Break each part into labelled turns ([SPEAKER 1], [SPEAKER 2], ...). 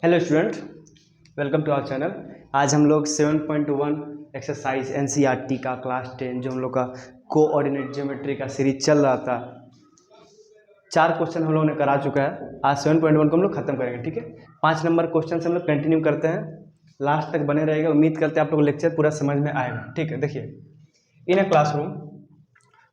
[SPEAKER 1] Hello student, welcome to our channel. आज हम लोग 7.1 एक्सरसाइज एनसीईआरटी का क्लास 10 जो हम लोग का कोऑर्डिनेट ज्योमेट्री का सीरीज चल रहा था, 4 क्वेश्चन हम लोगों ने करा चुका है। आज 7.1 को हम लोग खत्म करेंगे, ठीक है। 5 नंबर क्वेश्चन से हम लोग कंटिन्यू करते हैं, लास्ट तक बने रहेगा। उम्मीद करते हैं आप लोग को लेक्चर पूरा समझ में आएगा, ठीक है। देखिए, in a classroom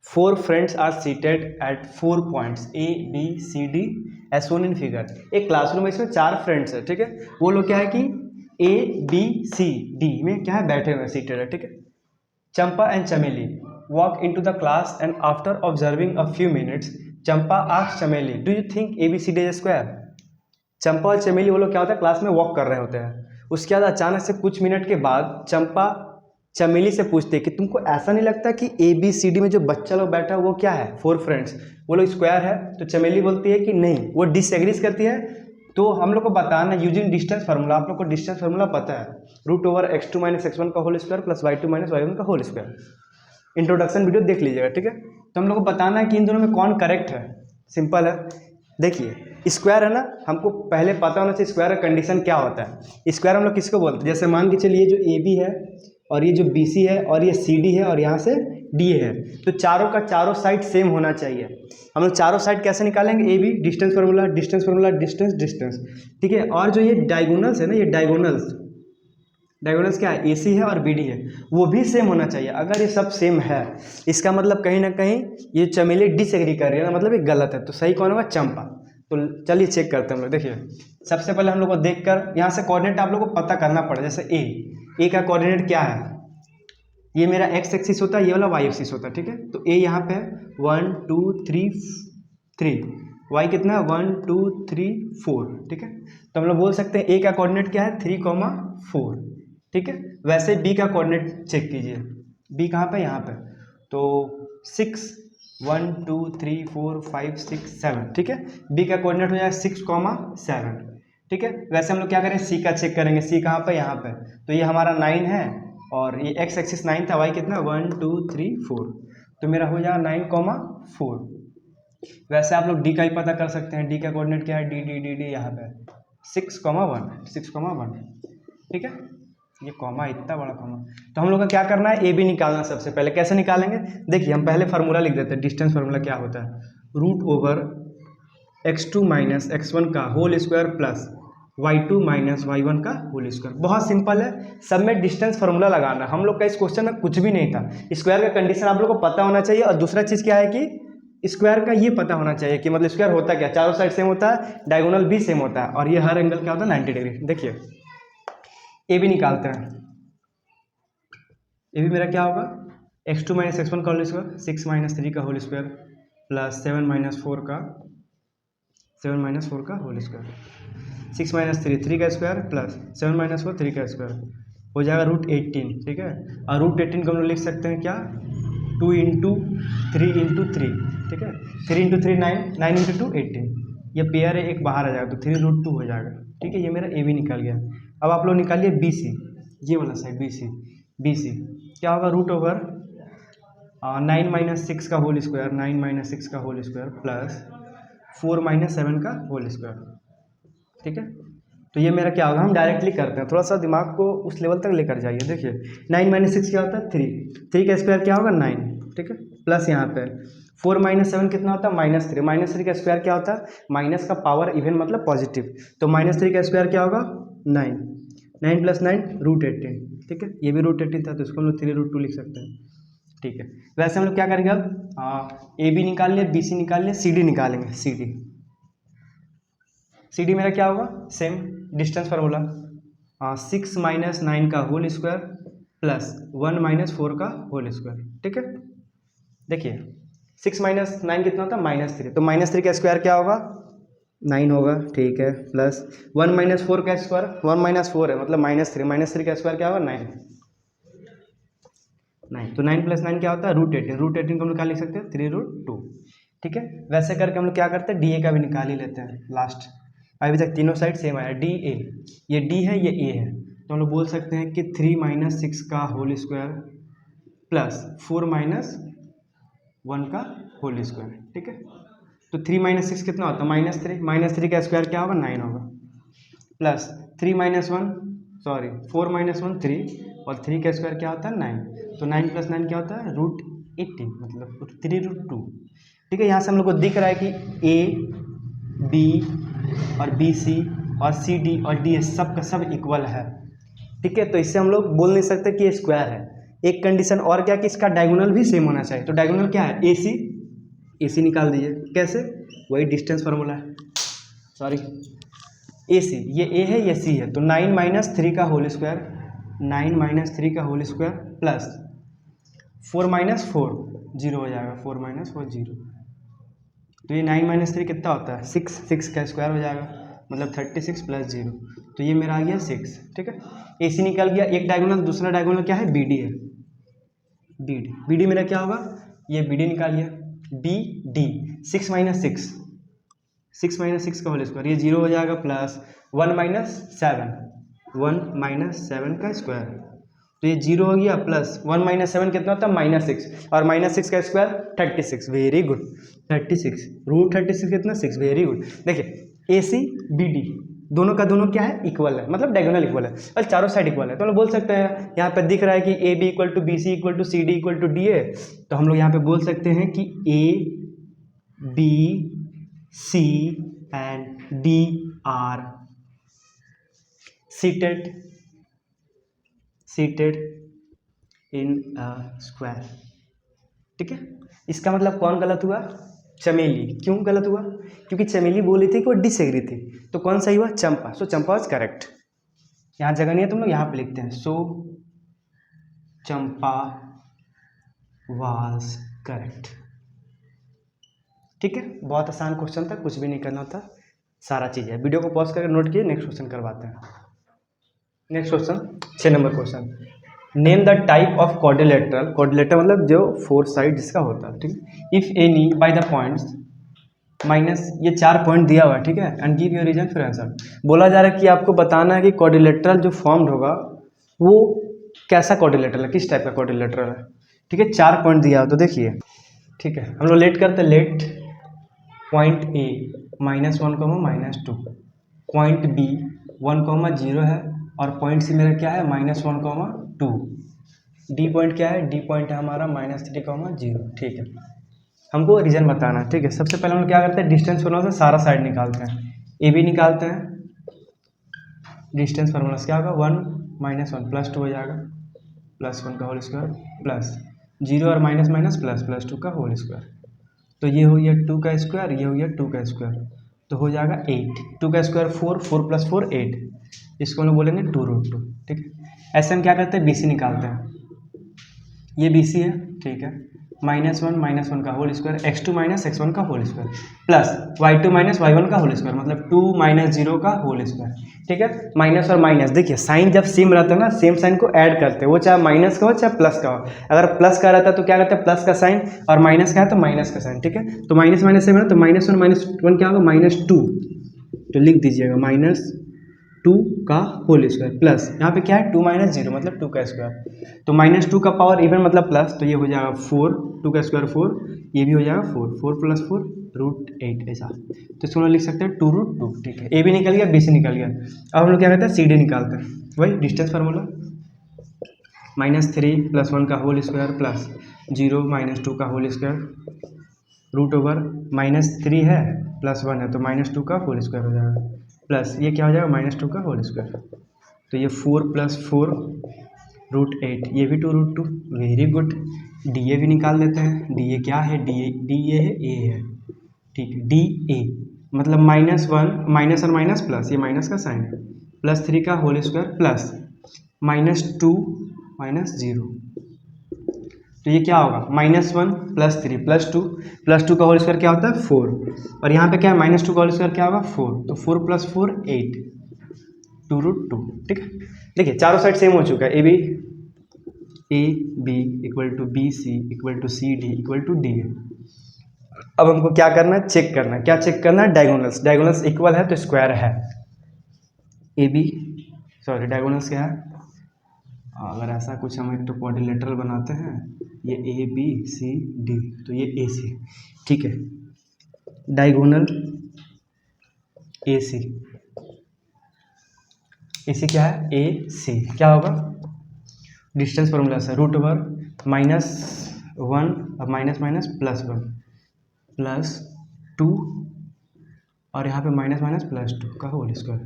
[SPEAKER 1] 4 friends are seated at 4 points A, B, C, D as shown in figure. एक क्लासरूम में इसमें 4 फ्रेंड्स है, ठीक है। वो लोग क्या है कि A, B, C, D में क्या है, बैठे हुए सीटेड है, ठीक है। Champa and Chameli walk into the class and after observing a few minutes Champa asked Chameli, do you think ABCD is square. Champa और चमेली वो लोग क्या होता है, क्लास में वॉक कर रहे होते हैं। उसके बाद अचानक से कुछ मिनट के बाद चंपा चमेली से पूछते हैं कि तुमको ऐसा नहीं लगता कि ABCD में जो बच्चा लोग बैठा है वो क्या है, 4 फ्रेंड्स, वो लोग स्क्वायर है। तो चमेली बोलती है कि नहीं, वो डिसएग्रीज करती है। तो हम लोग को बताना यूजिंग डिस्टेंस फार्मूला, आप लोग को डिस्टेंस फार्मूला पता है, √x2 - x1 का whole square plus y2 - y1 का होल स्क्वायर। इंट्रोडक्शन वीडियो देख लीजिएगा, ठीक है। तो हम लोग को बताना है कि इन दोनों में कौन करेक्ट है। सिंपल है, देखिए स्क्वायर है ना, हमको पहले पता होना चाहिए स्क्वायर का कंडीशन क्या होता है। स्क्वायर हम लोग किसको बोलते हैं, जैसे मान के चलिए जो AB है और ये जो BC है और ये CD है और यहाँ से DA है, तो चारों का चारों साइड सेम होना चाहिए। हम लोग चारों साइड कैसे निकालेंगे, AB distance formula, distance formula, distance distance, ठीक है। और जो ये डायगोनल्स है ना, ये डायगोनल्स क्या है, AC है और BD है, वो भी सेम होना चाहिए। अगर ये सब सेम है, इसका मतलब कहीं ना कहीं ये चमेली डिसएग्री कर रही है ना, मतलब ये गलत है। तो सही कौन होगा, चंपा। तो चलिए चेक करते हैं हम लोग। देखिए, सबसे पहले हम लोग को देखकर यहाँ से कोऑर्डिनेट आप लोग को पता करना पड़े। जैसे ए का कोऑर्डिनेट क्या है, ये मेरा x एक्सिस होता है, ये वाला y एक्सिस होता है, ठीक है। तो A यहाँ पे है 1 2 3 3, y कितना है 1 2 3 4, ठीक है। तो हम लोग बोल सकते हैं A का कोऑर्डिनेट क्या है 3,4, ठीक है। वैसे B का कोऑर्डिनेट चेक कीजिए, B कहाँ पे, यहाँ पे। तो 6 1 2 3 4 5 6 7, ठीक है। B का कोऑर्डिनेट हो जाएगा 6,7, ठीक है। वैसे हम लोग क्या करें, C का चेक करेंगे, C कहाँ पे, यहाँ पे। तो ये हमारा 9 है और ये x एक्सिस 9 था, y कितना 1 2 3 4, तो मेरा हो जाएगा 9,4। वैसे आप लोग d का ही पता कर सकते हैं, d का कोऑर्डिनेट क्या है, d यहाँ पे 6,1 6,1, ठीक है। ये कॉमा, इतना बड़ा कॉमा। तो हम लोग का क्या करना है, AB निकालना सबसे पहले। कैसे निकालेंगे, देखिए हम पहले फार्मूला लिख देते हैं। डिस्टेंस फार्मूला क्या होता है, √x2 - x1 का whole square plus y2 - y1 का होल स्क्वायर। बहुत सिंपल है, सब में डिस्टेंस फार्मूला लगाना। हम लोग का इस क्वेश्चन में कुछ भी नहीं था। स्क्वायर का कंडीशन आप लोग को पता होना चाहिए, और दूसरा चीज़ क्या है कि स्क्वायर का ये पता होना चाहिए कि मतलब स्क्वायर होता क्या, चारों साइड सेम होता है, डायगोनल भी सेम होता है, और ये हर एंगल क्या होता है 90 डिग्री। देखिए AB निकालते हैं। AB मेरा क्या होगा, x2 - x1 का होल स्क्वायर, 6 - 3 का होल स्क्वायर प्लस 7 - 4 का होल स्क्वायर। 6 - 3 3 का स्क्वायर प्लस 7 - 4 3 का स्क्वायर हो जाएगा √18, ठीक है। और √18 को हम लोग लिख सकते हैं क्या, 2 × 3 × 3, ठीक है। 3 × 3 9, 9 × 2 18, ये पेयर है, एक बाहर आ जाएगा तो 3√2 हो जाएगा, ठीक है। ये मेरा AB निकल गया। अब आप लोग निकालिए BC, ये वाला साइड BC क्या होगा, √9 - 6 का होल स्क्वायर, 9 - 6 का होल स्क्वायर प्लस 4 - 7 का होल स्क्वायर, ठीक है। तो ये मेरा क्या होगा, हम डायरेक्टली करते हैं, थोड़ा सा दिमाग को उस लेवल तक लेकर जाइए। देखिए 9 - 6 क्या होता है 3 का स्क्वायर क्या होगा 9, ठीक है। प्लस यहाँ पे 4 - 7 कितना होता है -3, -3 का स्क्वायर क्या होता है, माइनस का पावर इवन मतलब पॉजिटिव। तो -3 का स्क्वायर क्या होगा 9, 9 + 9 √18, ठीक है। ये भी √18 था तो इसको हम लोग 3√2 लिख सकते हैं, ठीक है। वैसे हम लोग क्या करेंगे, अब AB निकाल लिया, BC निकाल लिया, CD निकालेंगे। CD मेरा क्या होगा, सेम डिस्टेंस फार्मूला, 6 - 9 का होल स्क्वायर प्लस 1 - 4 का होल स्क्वायर, ठीक है। देखिए 6 - 9 कितना होता है -3, तो -3 का स्क्वायर क्या होगा 9 होगा, ठीक है। प्लस 1 - 4 का स्क्वायर, 1 - 4 है मतलब -3, -3 का स्क्वायर क्या होगा 9, तो 9 + 9 क्या होता है √18, √18 को हम लोग क्या लिख सकते हैं 3√2, ठीक है। वैसे करके हम लोग क्या करते हैं, DA का भी निकाल ही लेते हैं लास्ट। अभी तक तीनों साइड सेम आया, DA, ये D है ये A है, तो हम लोग बोल सकते हैं कि 3 - 6 का होल स्क्वायर प्लस 4 - 1 का होल स्क्वायर, ठीक है। तो 3 - 6 कितना होता है -3, -3 का स्क्वायर क्या होगा 9 होगा, plus 3 minus one, sorry 4 minus one 3, और 3 का स्क्वायर क्या होता है 9, तो 9 प्लस 9 क्या होता है √18, मतलब 3√2। ठीक है, यहाँ से हम लोग को दिख रहा है कि ए बी और बी सी और सी डी और डी सब का सब इक्वल है। ठीक है, तो इससे हम लोग बोल नहीं सकते कि ये स्क्वायर है। एक कंडीशन और क्या कि इसका डायगोनल भी सेम होना चाहिए। तो डायगोनल क्या है, ए सी निकाल दीजिए। कैसे, वही डिस्टेंस फार्मूला है, सॉरी ए सी, ये ए है ये सी है, तो 9 माइनस 3 का होल स्क्वायर, 9 माइनस 3 का whole square plus 4 minus 4 zero हो जाएगा, 4 माइनस 4 जीरो, तो ये 9 माइनस 3 कितना होता है 6, 6 का स्क्वायर हो जाएगा, मतलब 36 प्लस जीरो, तो ये मेरा आ गया 6। ठीक है, ए सी निकल गया। एक डायगोनल, दूसरा डायगोनल क्या है, बी डी है, बी डी मेरा क्या होगा, ये बी डी निकाल लिया, बी डी 6 माइनस 6, 6 माइनस 6 का होल स्क्वायर, ये जीरो हो जाएगा, प्लस 1 माइनस 7, 1 माइनस 7 का स्क्वायर, तो ये जीरो हो गया, प्लस 1 माइनस 7 कितना होता है -6, और -6 का स्क्वायर 36, वेरी गुड 36, √36 कितना 6, वेरी गुड। देखिए ए सी बी डी दोनों का दोनों क्या है, इक्वल है, मतलब डायगोनल इक्वल है, और चारों साइड इक्वल है, तो हम लोग बोल सकते हैं, यहाँ पे दिख रहा है कि A B equal to B C equal to C D equal to D A, तो हम लोग यहाँ पे बोल सकते हैं कि A B C and D are seated in a square. ठीक है, इसका मतलब कौन गलत हुआ, चमेली। क्यों गलत हुआ, क्योंकि चमेली बोली थी कि वो डिसएग्री थी, तो कौन सही हुआ, चंपा। सो चंपा वाज करेक्ट। यहाँ जगह नहीं है, तुम लोग यहाँ पे लिखते हैं, सो चंपा वाज करेक्ट। ठीक है, बहुत आसान क्वेश्चन था, कुछ भी नहीं करना था, सारा चीज़ है। वीडियो को पॉज करके नोट किए, नेक्स्ट क्वेश्चन करवाते हैं। Next question 6 number question, name the type of quadrilateral, quadrilateral मतलब जो 4 साइड जिसका होता है। ठीक, if any by the points minus, ये 4 पॉइंट दिया हुआ है, ठीक है, एंड गिव योर रीजन फिर आंसर। बोला जा रहा है कि आपको बताना है कि क्वाड्रिलेटरल जो फॉर्म्ड होगा वो कैसा क्वाड्रिलेटरल है, किस टाइप का क्वाड्रिलेटरल है। ठीक है, 4 पॉइंट दिया हो, तो देखिए, ठीक है, हम लोग लेट करते, let point A -1, -2, point B 1, 0 है, और पॉइंट सी मेरा क्या है -1, 2, डी पॉइंट क्या है, डी पॉइंट है हमारा -3, 0। ठीक है, हमको रीजन बताना है। ठीक है, सबसे पहले हम लोग क्या करते हैं, डिस्टेंस फार्मूला से सारा साइड निकालते हैं, ए बी निकालते हैं, डिस्टेंस फार्मूला से क्या होगा 1 -1 +2 हो जाएगा, +1 का होल स्क्वायर प्लस 0 और माइनस माइनस प्लस +2 का होल स्क्वायर, तो ये हो गया 2 का स्क्वायर, ये हो गया 2 का स्क्वायर, तो हो जाएगा 8, 2 का स्क्वायर 4, 4 + 4 8, इसको हम लोग बोलेंगे 2√2। ठीक है, ऐसे हम क्या करते हैं, बी सी निकालते हैं, ये बी सी है। ठीक है, -1 का होल स्क्वायर, x2 - x1 का whole square plus y2 - y1 का होल स्क्वायर, मतलब 2 - 0 का होल स्क्वायर। ठीक है, माइनस और माइनस, देखिए साइन जब सेम रहता है ना, सेम साइन को ऐड करते हैं, वो चाहे माइनस का हो चाहे प्लस का हो। अगर प्लस का रहता है तो क्या करते हैं, प्लस का साइन, और माइनस का है तो माइनस का साइन। ठीक है, तो माइनस माइनस सेम है, तो -1 - 1 क्या होगा -2, तो लिख दीजिएगा -2 का होल स्क्वायर प्लस, यहाँ पे क्या है 2 - 0 मतलब 2 का स्क्वायर, तो -2 का पावर इवन मतलब प्लस, तो ये हो जाएगा 4, 2 का स्क्वायर 4, ये भी हो जाएगा 4, 4 + 4 √8, ऐसा, तो इसको हम लिख सकते हैं 2√2। ठीक है, ए भी निकल गया, बी सी निकल गया। अब हम लोग क्या करते हैं, सी डी निकालते हैं, वही डिस्टेंस फार्मूला, -3 + 1 का होल स्क्वायर प्लस 0 - 2 का होल स्क्वायर √3 है +1 है, तो -2 का होल स्क्वायर हो जाएगा, प्लस ये क्या हो जाएगा -2 का होल स्क्वायर, तो ये 4 + 4 √8, ये भी 2√2, वेरी गुड। डी ए भी निकाल देते हैं, डी ए क्या है, डी ए है, ए है। ठीक है, डी ए मतलब -1 माइनस और माइनस प्लस, ये माइनस का साइन है, +3 का होल स्क्वायर प्लस -2 - 0, तो ये क्या होगा -1 + 3 +2 का होल स्क्वायर क्या होता है 4, और यहाँ पे क्या है -2 का होल स्क्वायर क्या होगा 4, तो 4 + 4 8, 2√2। ठीक है, देखिए चारों साइड सेम हो चुका है, A B equal to B C equal to C D equal to D A. अब हमको क्या करना है, चेक करना है, क्या चेक करना है, डायगोनल्स, डायगोनल्स इक्वल है तो स्क्वायर है, ए बी, सॉरी डायगोनल्स क्या है, अगर ऐसा कुछ हम एक तो क्वाड्रिलेटरल बनाते हैं, ये ए बी सी डी, तो ये ए सी। ठीक है, डायगोनल ए सी, AC क्या है, AC क्या होगा, डिस्टेंस फॉर्मूला से रूट ओवर -1 अब माइनस माइनस +1 +2 और यहाँ पे माइनस माइनस +2 का होल स्क्वायर।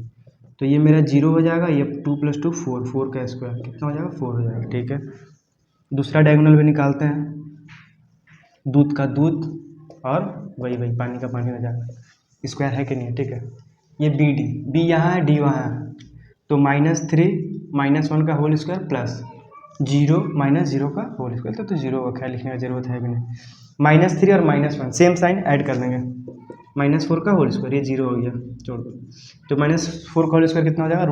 [SPEAKER 1] तो ये मेरा 0 हो जाएगा, ये 2 + 2 4, 4 का स्क्वायर कितना हो जाएगा, 4 हो जाएगा। ठीक है, दूसरा डायगोनल भी निकालते हैं, दूध का दूध और वही पानी का पानी हो जाएगा, स्क्वायर है कि नहीं। ठीक है, ये बी यहाँ है, डी वहाँ है, तो -3 -1 का होल स्क्वायर प्लस 0 -0 का होल स्क्वायर, तो 0 का ख्याल लिखने की जरूरत है भी नहीं। -3 और -1 सेम साइन ऐड कर देंगे, -4 का होल स्क्वायर, ये 0 हो गया, छोड़ दो। तो -4 का होल स्क्वायर कितना हो जाएगा,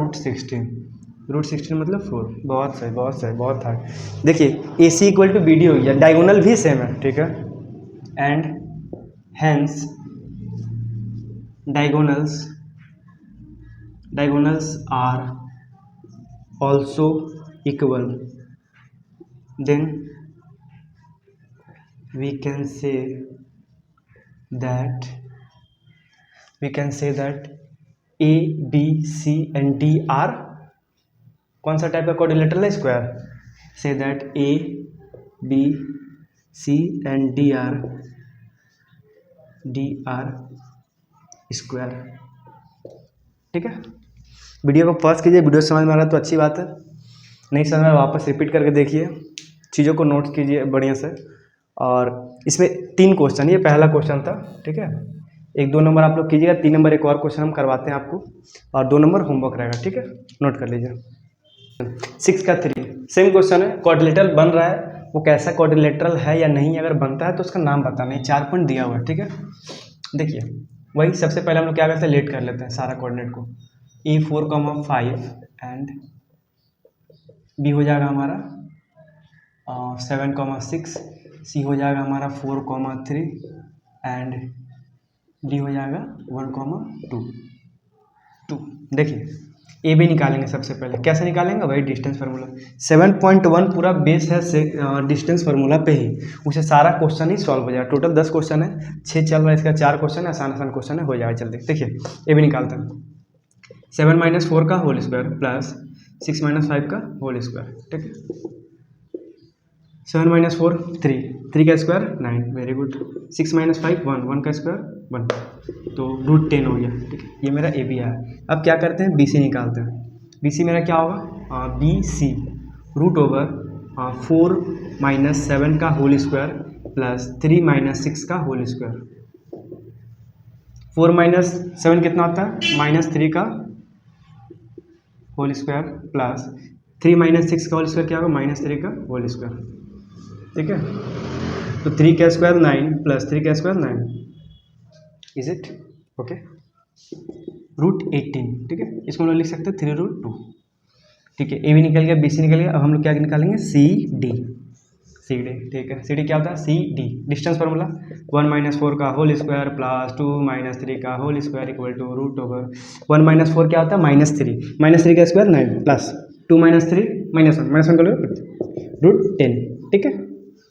[SPEAKER 1] √16 मतलब 4। बहुत सही, बहुत सही, बहुत था। देखिए AC = BD हो गया, डायगोनल भी सेम है। ठीक है, and hence diagonals are also equal, then we can say that A, B, C and D are कौन सा टाइप का कोऑर्डिनेटर है, square. Say that A, B, C and D are square. ठीक है, वीडियो को पॉज कीजिए, video समझ में आ रहा है तो अच्छी बात है, नहीं समझ में वापस रिपीट करके देखिए, चीज़ों को नोट कीजिए बढ़िया से। और इसमें 3 क्वेश्चन, ये पहला क्वेश्चन था। ठीक है, 1-2 नंबर आप लोग कीजिएगा, 3 नंबर एक और क्वेश्चन हम करवाते हैं आपको, और 2 नंबर होमवर्क रहेगा। ठीक है, नोट कर लीजिए। 6 का 3 सेम क्वेश्चन है, क्वाड्रिलेटरल बन रहा है, वो कैसा क्वाड्रिलेटरल है या नहीं, अगर बनता है तो उसका नाम बताना है। 4 पॉइंट दिया हुआ है। ठीक है, देखिए वही सबसे पहले हम लोग क्या करते हैं, लेट कर लेते हैं सारा कोऑर्डिनेट को। A 4,5 एंड B हो जाएगा हमारा 7,6, C हो जाएगा हमारा 4,3 एंड D हो जाएगा 1,2। देखिए ए बी निकालेंगे सबसे पहले, कैसे निकालेंगे, वही डिस्टेंस फार्मूला। 7.1 पूरा बेस है से डिस्टेंस फार्मूला पे ही, उसे सारा क्वेश्चन ही सॉल्व हो जाएगा। टोटल 10 क्वेश्चन है, 6 चल रहा है, इसका 4 क्वेश्चन है, आसान आसान क्वेश्चन है, हो जाएगा जल्दी। देखिए ए बी निकालते हैं, 7 - 4 का होल स्क्वायर प्लस 6 - 5 का होल स्क्वायर। ठीक है, 7 - 4 3 का स्क्वायर 9, वेरी गुड। 6 - 5 1 का स्क्वायर 1, तो √10 हो गया। ठीक है, ये मेरा ए बी है। अब क्या करते हैं, BC निकालते हैं। BC मेरा क्या होगा, BC √4 - 7 का होल स्क्वायर प्लस 3 - 6 का होल स्क्वायर। 4 - 7 कितना होता है, -3 का होल स्क्वायर प्लस 3 - 6 का होल स्क्वायर क्या होगा, -3 का होल स्क्वायर। ठीक है, तो 3 का स्क्वायर 9 प्लस 3 का स्क्वायर 9, इज इट ओके, √18। ठीक है, इसको हम लोग लिख सकते हैं 3√2। ठीक है, ए भी निकल गया, BC निकल गया। अब हम लोग क्या निकालेंगे, CD। ठीक है, CD क्या होता है, CD डिस्टेंस फार्मूला 1 - 4 का होल स्क्वायर प्लस 2 - 3 का होल स्क्वायर इक्वल टू √1 - 4 क्या होता है, -3 का स्क्वायर 9 प्लस 2 - 3 -1 का √10। ठीक है,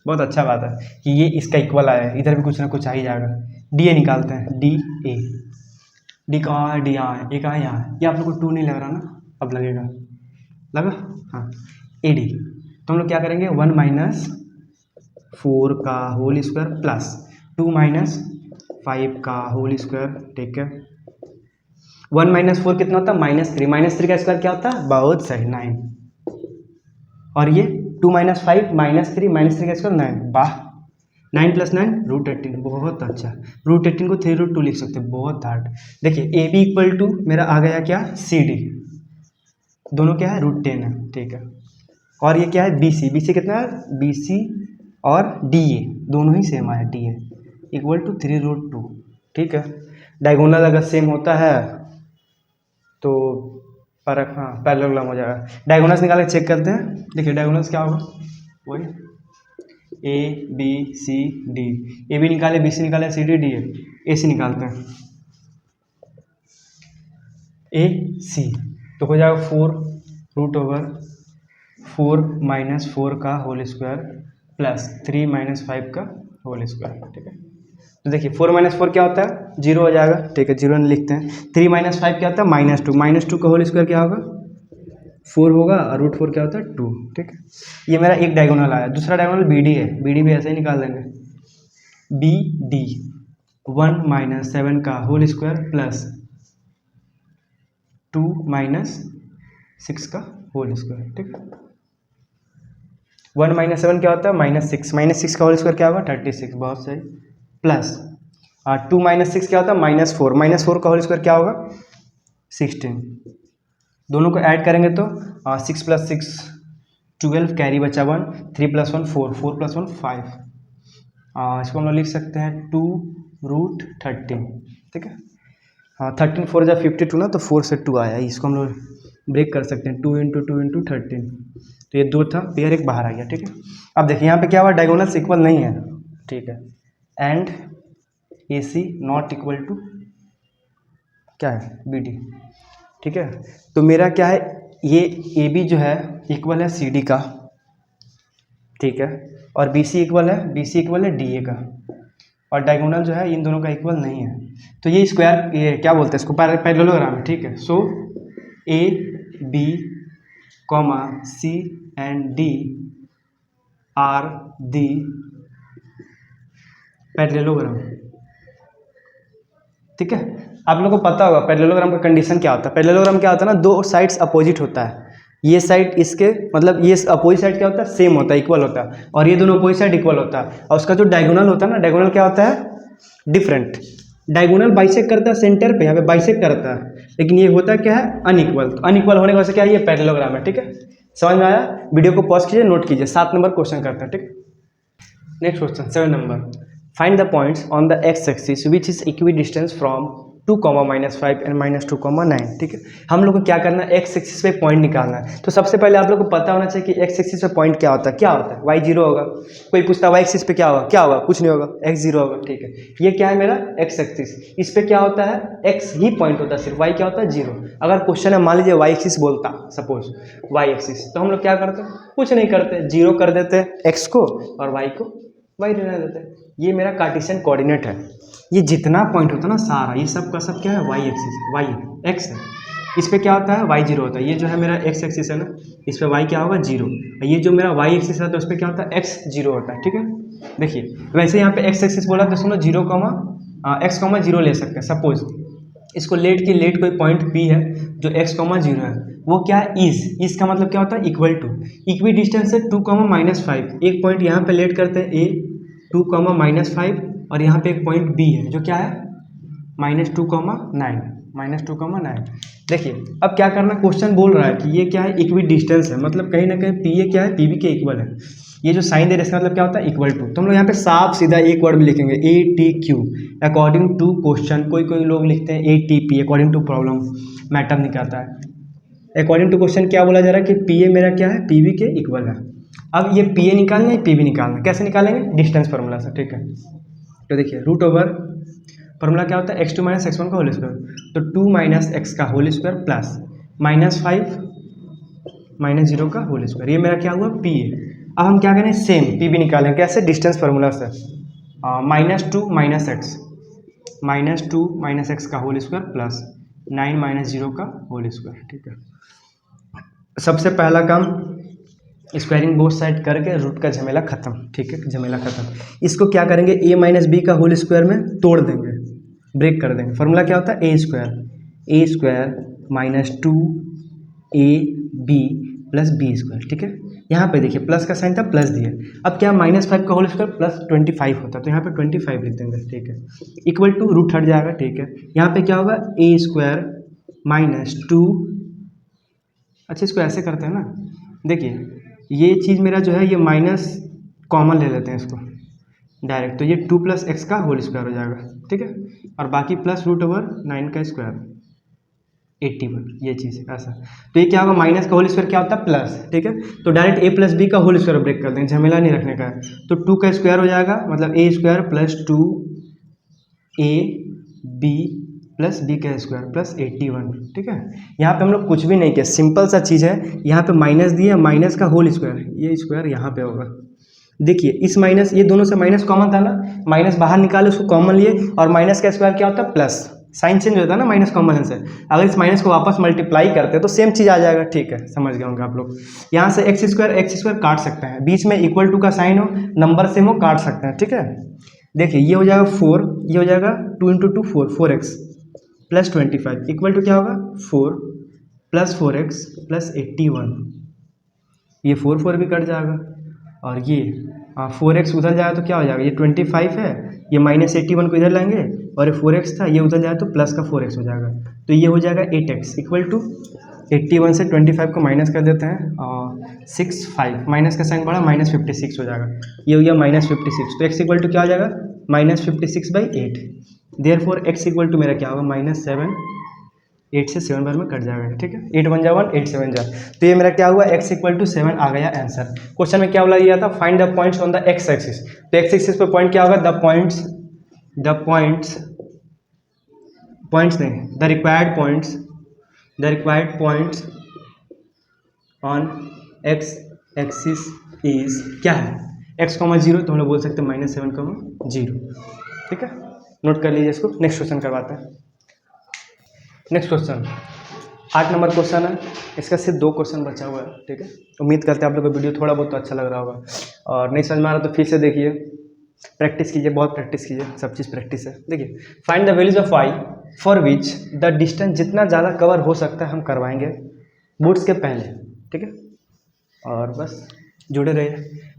[SPEAKER 1] बहुत अच्छा बात है कि ये इसका इक्वल आया है, इधर भी कुछ ना कुछ आ ही जाएगा। DA निकालते हैं, डी कहाँ है, डी यहाँ है, ए कहाँ है, यहाँ है। ये आप लोग को 2 नहीं लग रहा ना, अब लगेगा, लगा, हाँ। AD तो हम लोग क्या करेंगे, 1 - 4 का होल स्क्वायर प्लस 2 - 5 का होल स्क्वायर। ठीक है, 1 - 4 कितना होता है, -3 का स्क्वायर क्या होता है, बहुत सही 9, और ये 2 - 5 -3 का स्क्वायर 9, वाह, 9 + 9 √18, बहुत अच्छा। √18 को 3√2 लिख सकते हैं, बहुत हार्ड। देखिए AB = मेरा आ गया क्या, CD, दोनों क्या है, √10 है। ठीक है, और ये क्या है, BC कितना है, BC और DA दोनों ही सेम आया, DA = 3√2। ठीक है, डायगोनल अगर सेम होता है तो फर्क, हाँ, पैरेललोग्राम हो जाएगा। डायगोनल्स निकाल के चेक करते हैं। देखिए डायगोनल्स क्या होगा, वही ABCD, AB निकाले, BC निकाले, CD DA, AC निकालते हैं, AC तो हो जाएगा 4√4 - 4 का होल स्क्वायर प्लस 3 - 5 का होल स्क्वायर। ठीक है, तो देखिए 4 - 4 क्या होता है, 0 हो जाएगा। ठीक है, 0 नहीं लिखते हैं। 3 - 5 क्या होता है, -2 का होल स्क्वायर क्या होगा, 4 होगा और √4 क्या होता है 2, ठीक है। ये मेरा एक डायगोनल आया। दूसरा डायगोनल बी डी है, बी डी भी ऐसे ही निकाल लेंगे। बी डी 1 - 7 का होल स्क्वायर प्लस 2 - 6 का होल स्क्वायर, ठीक है। 1 - 7 क्या होता है -6, -6 का होल स्क्वायर क्या होगा 36, बहुत सही। प्लस 2 - 6 क्या होता है -4, -4 का होल स्क्वायर क्या होगा 16। दोनों को ऐड करेंगे तो 6 + 6 12, कैरी बचा 1, 3 + 1 4, 4 + 1 5। इसको हम लोग लिख सकते हैं 2√13, ठीक है। हाँ 13 4 × 52 ना, तो 4 से 2 आया, इसको हम लोग ब्रेक कर सकते हैं 2 × 2 × 13। तो ये 2 था, पेयर एक बाहर आ गया, ठीक है। अब देखिए यहाँ पे क्या हुआ, डायगोनल्स इक्वल नहीं है, ठीक है। And AC not equal to क्या है BD, ठीक है। तो मेरा क्या है, ये AB जो है इक्वल है CD का, ठीक है, और BC इक्वल है DA का, और डायगोनल जो है इन दोनों का इक्वल नहीं है। तो ये स्क्वायर, ये क्या बोलते हैं इसको, पैरेललोग्राम है, ठीक है। So AB, C and D are the parallelogram, ठीक है। आप लोगों को पता होगा पैरेललोग्राम का कंडीशन क्या होता है। पैरेललोग्राम क्या होता है ना, दो साइड्स अपोजिट होता है। ये साइड इसके मतलब ये अपोजिट साइड क्या होता है, सेम होता है, इक्वल होता है, और ये दोनों अपोजिट साइड इक्वल होता है। और उसका जो डायगोनल होता है ना, डायगोनल क्या होता है, डिफरेंट। डायगोनल बाइसेक्ट करता है सेंटर पे, यहाँ पे बाइसेक्ट करता है, लेकिन ये होता क्या है, अनइक्वल। तो अनइक्वल होने की वजह से क्या है, ये पैरेललोग्राम है, ठीक है। समझ में आया। वीडियो को पॉज कीजिए, नोट कीजिए। 7 नंबर क्वेश्चन करते हैं, ठीक। Next question 7 number, find the points on the x axis which is equidistance from 2, -5 and -2, 9, ठीक है। हम लोग को क्या करना है, एक्स एक्सिस पे पॉइंट निकालना है। तो सबसे पहले आप लोग को पता होना चाहिए कि एक्स एक्सिस पे पॉइंट क्या होता है, y 0 होगा। कोई पूछता है y एक्सिस पे क्या होगा, कुछ नहीं होगा, x 0 होगा, ठीक है। ये क्या है मेरा एक्स एक्सिस, इस पे क्या होता है, x ही पॉइंट होता है, सिर्फ y क्या होता है 0। अगर क्वेश्चन है मान लीजिए y एक्सिस बोलता, सपोज y एक्सिस, तो हम लोग क्या करते हैं, कुछ नहीं करते, 0 कर देते हैं x को, और y को y रहने देते हैं। ये मेरा कार्टेशियन कोऑर्डिनेट है। ये जितना पॉइंट होता है ना सारा, ये सब का सब क्या है, y एक्सिस, y x है। इस पे क्या होता है, y 0 होता है। ये जो है मेरा x एक्सिस है ना, इस पे y क्या होगा 0। ये जो मेरा y एक्सिस है तो उस पे क्या होता है, x 0 होता है, ठीक है। देखिए वैसे यहाँ पे x एक्सिस बोला तो सुनो 0, x, 0 ले सकते हैं। सपोज इसको लेट कोई पॉइंट P है जो x, 0 है, वो क्या है, इस का मतलब क्या होता है, इक्वल टू। इक्वी डिस्टेंस है 2, -5। एक पॉइंट यहाँ पे लेट करते हैं A 2, -5, और यहाँ पे एक पॉइंट B है जो क्या है -2, 9। देखिए अब क्या करना, क्वेश्चन बोल रहा है कि ये क्या है, इक्वी डिस्टेंस है, मतलब कहीं ना कहीं पी ए क्या है, पी बी के इक्वल है। ये जो साइन दे रहे हैं इसका मतलब क्या होता है, इक्वल टू। तो हम लोग यहाँ पे साफ सीधा एक वर्ड में लिखेंगे ATQ अकॉर्डिंग टू क्वेश्चन। कोई लोग लिखते हैं ATP according to problem, matter निकालता है। अकॉर्डिंग टू क्वेश्चन क्या बोला जा रहा है कि पी ए मेरा क्या है, पी बी के इक्वल है। अब ये पी ए निकालना है, पी बी निकालना है, कैसे निकालेंगे, डिस्टेंस फार्मूला से, ठीक है। तो देखिए √ फार्मूला क्या होता है, x2 - x1 का होल स्क्वायर, तो 2 - x का होल स्क्वायर प्लस -5 - 0 का होल स्क्वायर। ये मेरा क्या हुआ पी ए। अब हम क्या करें, सेम पी बी निकालें, कैसे, डिस्टेंस फार्मूला से, -2 - x का होल स्क्वायर प्लस 9 - 0 का होल स्क्वायर, ठीक है। सबसे पहला काम स्क्वायरिंग बोथ साइड करके रूट का झमेला खत्म, ठीक है, झमेला खत्म। इसको क्या करेंगे, a - b का होल स्क्वायर में तोड़ देंगे, ब्रेक कर देंगे। फार्मूला क्या होता है, a स्क्वायर -2ab + b², ठीक है। यहाँ पे देखिए प्लस का साइन था, प्लस दिए। अब क्या -5 का होल स्क्वायर प्लस 25 होता है, तो यहाँ पे 25 लिख देंगे, ठीक है। इक्वल टू रूट हट जाएगा, ठीक है। यहाँ पे क्या होगा, a² -2। अच्छा इसको ऐसे करते हैं ना, देखिए ये चीज़ मेरा जो है, ये माइनस कॉमन ले लेते हैं इसको डायरेक्ट, तो ये 2 + x का होल स्क्वायर हो जाएगा, ठीक है। और बाकी प्लस √9 का स्क्वायर 81, ये चीज़ ऐसा। तो ये क्या होगा, माइनस का होल स्क्वायर क्या होता है, प्लस, ठीक है। तो डायरेक्ट a + b का होल स्क्वायर ब्रेक कर देंगे, झमेला नहीं रखने का है। तो 2 का स्क्वायर हो जाएगा, मतलब a² + 2ab + b का स्क्वायर प्लस 81, ठीक है। यहाँ पे हम लोग कुछ भी नहीं किया, सिंपल सा चीज़ है। यहाँ पे माइनस दिया, माइनस का होल स्क्वायर, ये स्क्वायर यहाँ पे होगा। देखिए इस माइनस, ये दोनों से माइनस कॉमन था ना, माइनस बाहर निकाले, उसको कॉमन लिए, और माइनस का स्क्वायर क्या होता है, प्लस। साइन चेंज होता है ना माइनस कॉमन सेंस है। अगर इस माइनस को वापस मल्टीप्लाई करते हैं तो सेम चीज़ आ जाएगा। ठीक है, समझ गए होंगे आप लोग। यहाँ से एक्स स्क्वायर काट सकते हैं, बीच में इक्वल टू का साइन हो, नंबर सेम हो, काट सकते हैं। ठीक है, देखिए ये हो जाएगा 4, ये हो जाएगा 2 × 2 4, 4x प्लस 25 इक्वल टू क्या होगा 4 प्लस 4x प्लस 81। ये 4 4 भी कट जाएगा और ये 4x उधर जाएगा तो क्या हो जाएगा, ये 25 है, ये माइनस 81 को इधर लाएंगे और ये 4x था, ये उधर जाएगा तो प्लस का 4x हो जाएगा। तो ये हो जाएगा 8x इक्वल टू 81 से 25 को माइनस कर देते हैं और 65 माइनस का साइन बढ़ा -56 हो जाएगा। ये हो गया -56। तो x इक्वल टू क्या हो जाएगा -56/8। देयरफॉर x इक्वल टू मेरा क्या होगा -7। 8 से 7 बार में कट जाएगा। ठीक है, 8 1 जा 1, 8 7 जा, तो ये मेरा क्या हुआ x इक्वल टू 7 आ गया आंसर। क्वेश्चन में क्या बोला गया था, find the points on the x axis. तो x एक्सिस पे पॉइंट क्या होगा, the required points on x axis is क्या है, x, 0, तो हम लोग बोल सकते हैं -7, 0। ठीक है, नोट कर लीजिए इसको। नेक्स्ट क्वेश्चन करवाते हैं। नेक्स्ट क्वेश्चन 8 नंबर क्वेश्चन है, इसका सिर्फ 2 क्वेश्चन बचा हुआ है। ठीक है, उम्मीद करते हैं आप लोगों को वीडियो थोड़ा बहुत तो अच्छा लग रहा होगा, और नहीं समझ में आ रहा तो फिर से देखिए, प्रैक्टिस कीजिए, बहुत प्रैक्टिस कीजिए, सब चीज़ प्रैक्टिस है। देखिए, find the values of y for which the distance जितना ज़्यादा कवर हो सकता है हम करवाएंगे बूट्स के पहले। ठीक है, और बस जुड़े रहिए।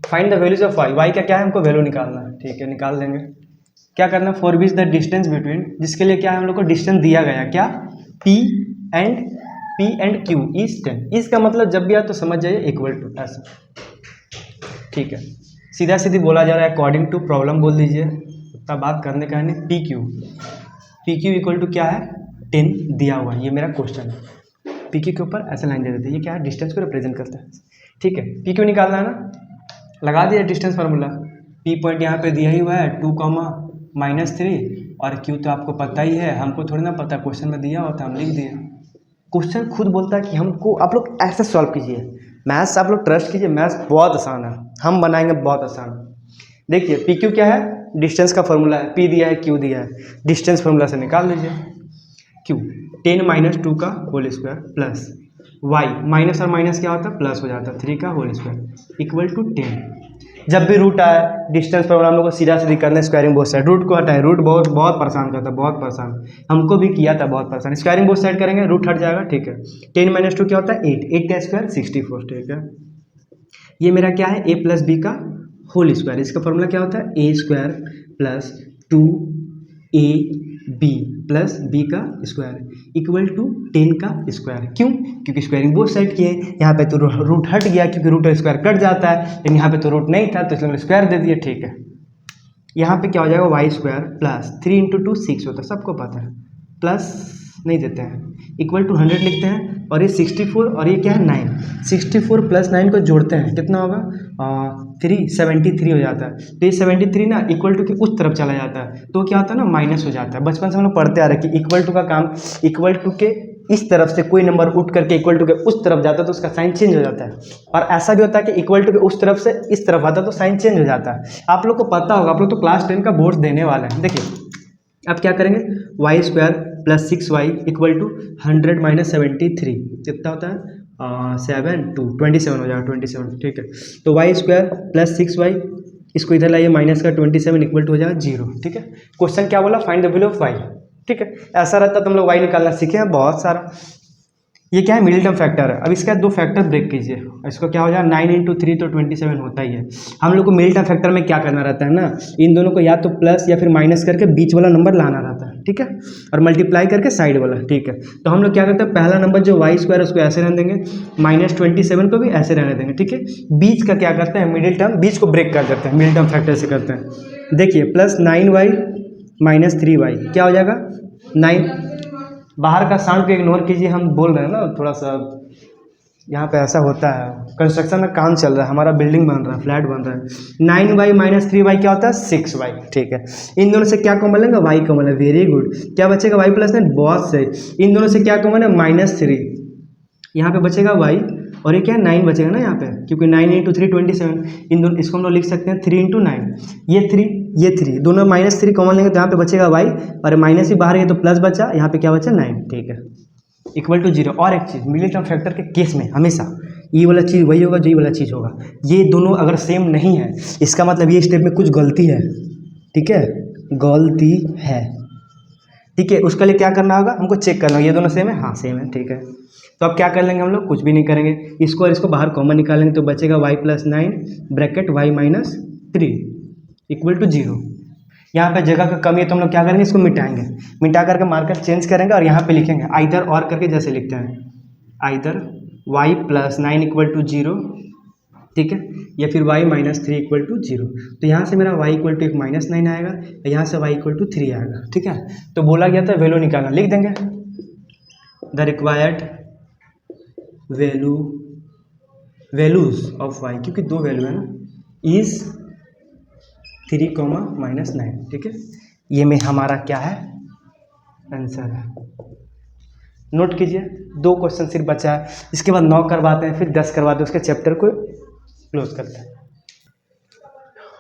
[SPEAKER 1] Find the values of y का क्या है, हमको वैल्यू निकालना है। ठीक है, निकाल लेंगे। क्या करना है, for which the distance between, जिसके लिए क्या है हम लोग को डिस्टेंस दिया गया, क्या P एंड Q इज 10। इसका मतलब जब भी आए तो समझ जाइए इक्वल टू ऐसा। ठीक है, सीधा सीधी बोला जा रहा है, अकॉर्डिंग टू प्रॉब्लम बोल दीजिए, उतना बात करने का नहीं। पी क्यू इक्वल टू क्या है 10 दिया हुआ है, ये मेरा क्वेश्चन है। पी क्यू के ऊपर ऐसे लाइन दे देते हैं, ये क्या है डिस्टेंस को रिप्रेजेंट करता है। ठीक है, पी क्यू निकालना है ना, लगा दिया डिस्टेंस फार्मूला। पी पॉइंट यहाँ पे दिया ही हुआ है 2, -3, और क्यू तो आपको पता ही है, हमको थोड़ी ना पता, क्वेश्चन में दिया होता हम लिख दिए। क्वेश्चन खुद बोलता है कि हमको, आप लोग ऐसे सॉल्व कीजिए, मैथ्स आप लोग ट्रस्ट कीजिए, मैथ्स बहुत आसान है, हम बनाएंगे बहुत आसान। देखिए पी क्यू क्या है, डिस्टेंस का फॉर्मूला है, पी दिया है क्यू दिया है, डिस्टेंस फॉर्मूला से निकाल लीजिए। क्यू 10 - 2 का whole square plus Y, minus और माइनस क्या होता है प्लस हो जाता है, 3 का होल स्क्वायर इक्वल टू 10। जब भी रूट आए डिस्टेंस पर हम लोग को सीधा सीधी करना, स्क्वायरिंग बोथ साइड, रूट को हटाए, रूट बहुत परेशान करता है, बहुत परेशान, हमको भी किया था बहुत परेशान। स्क्वायरिंग बोथ साइड करेंगे, रूट हट जाएगा। ठीक है, 10 - 2 क्या होता है 8 का स्क्वायर 64। ठीक है, ये मेरा क्या है a + b का होल स्क्वायर, इसका फॉर्मूला क्या होता है a² + 2ab + b का स्क्वायर इक्वल टू 10 का स्क्वायर। क्यों, क्योंकि स्क्वायरिंग बोथ साइड की है, यहाँ पे तो रूट हट गया क्योंकि रूट स्क्वायर कट जाता है, लेकिन यहाँ पे तो रूट नहीं था तो इसलिए मैंने स्क्वायर दे दिया। ठीक है, यहाँ पे क्या हो जाएगा y² + 3 × 2 6 होता है, सबको पता है, प्लस नहीं देते हैं, इक्वल टू 100 लिखते हैं, और ये 64 और ये क्या है 9, 64 + 9 को जोड़ते हैं कितना होगा 73 हो जाता है। तो ये 73 ना इक्वल टू के उस तरफ चला जाता है, तो क्या होता है ना माइनस हो जाता है। बचपन से हम लोग पढ़ते आ रहे हैं कि इक्वल टू का काम, इक्वल टू के इस तरफ से कोई नंबर उठ करके इक्वल टू के उस तरफ जाता है तो उसका साइन चेंज हो जाता है, और ऐसा भी होता है कि इक्वल टू के उस तरफ से इस तरफ आता है तो साइन चेंज हो जाता है। आप लोग को पता होगा, आप लोग तो क्लास 10 का बोर्ड देने वाले हैं। देखिए अब क्या करेंगे, y² + 6y इक्वल टू 100 - 73 कितना होता है 7 2 27 हो जाएगा 27। ठीक है, तो y² + 6y, इसको इधर लाइए, माइनस का 27 इक्वल टू हो जाएगा 0। ठीक है, क्वेश्चन क्या बोला, find the value of y। ठीक है, ऐसा रहता तो हम लोग y निकालना सीखे हैं बहुत सारा। ये क्या है मिडिल टर्म फैक्टर है। अब इसका 2 फैक्टर ब्रेक कीजिए, इसको क्या हो जाएगा 9 × 3 तो 27 होता ही है। हम लोग को मिडिल टर्म फैक्टर में क्या करना रहता है ना, इन दोनों को या तो प्लस या फिर माइनस करके बीच वाला नंबर लाना रहता है। ठीक है, और मल्टीप्लाई करके साइड वाला। ठीक है, तो हम लोग क्या करते हैं, पहला नंबर जो y² उसको ऐसे रहने देंगे, -27 को भी ऐसे रहने देंगे। ठीक है, बीच का क्या करते हैं, मिडिल टर्म बीच को ब्रेक कर देते हैं, मिडिल टर्म फैक्टर से करते हैं। देखिए +9y - 3y क्या हो जाएगा 9, बाहर का साउंड को इग्नोर कीजिए, हम बोल रहे हैं ना थोड़ा सा, यहाँ पे ऐसा होता है, कंस्ट्रक्शन में काम चल रहा है, हमारा बिल्डिंग बन रहा है, फ्लैट बन रहा है। 9y - 3y क्या होता है 6y। ठीक है, इन दोनों से क्या कॉमन लेंगे, y कॉमन है, वेरी गुड। क्या बचेगा y + 9, बहुत सही। इन दोनों से क्या कॉमन है -3, यहाँ पे बचेगा y, और ये क्या है 9 बचेगा ना यहाँ पे, क्योंकि 9 × 3 27। इन दोनों, इसको हम लोग लिख सकते हैं 3 × 9, ये 3 ये 3, दोनों -3 कॉमन लेंगे तो यहाँ पे बचेगा y, और माइनस ही बाहर गया तो प्लस बचा, यहाँ पे क्या बचा 9, ठीक है, इक्वल टू 0। और एक चीज़, मिडिल टर्म फैक्टर के केस में हमेशा ये वाला चीज़ वही होगा जो ये वाला चीज़ होगा। ये दोनों अगर सेम नहीं है इसका मतलब ये स्टेप में कुछ गलती है, ठीक है, गलती है, ठीक है। उसके लिए क्या करना होगा, हमको चेक करना होगा ये दोनों सेम है, हाँ सेम है, ठीक है। तो अब क्या कर लेंगे हम लोग, कुछ भी नहीं करेंगे, इसको और इसको बाहर कॉमन निकालेंगे तो बचेगा y + 9 bracket y - 3 equal to 0। यहाँ पे जगह का कमी है तो हम लोग क्या करेंगे, इसको मिटाएंगे, मिटा करके मार्कर चेंज करेंगे और यहाँ पे लिखेंगे आइदर और करके, जैसे लिखते हैं आइदर y + 9 इक्वल टू 0, ठीक है, या फिर y - 3 इक्वल टू 0। तो यहाँ से मेरा y इक्वल टू एक -9 आएगा, यहाँ से y इक्वल टू 3 आएगा, ठीक है। तो बोला गया था वैल्यू निकालना, लिख देंगे the required values of y, क्योंकि दो वैल्यू है ना, इज 3, -9, ठीक है। ये में हमारा क्या है, आंसर है। नोट कीजिए, 2 क्वेश्चन सिर्फ बचा है, इसके बाद 9 करवाते हैं, फिर 10 करवाते हैं, उसके चैप्टर को क्लोज करते हैं।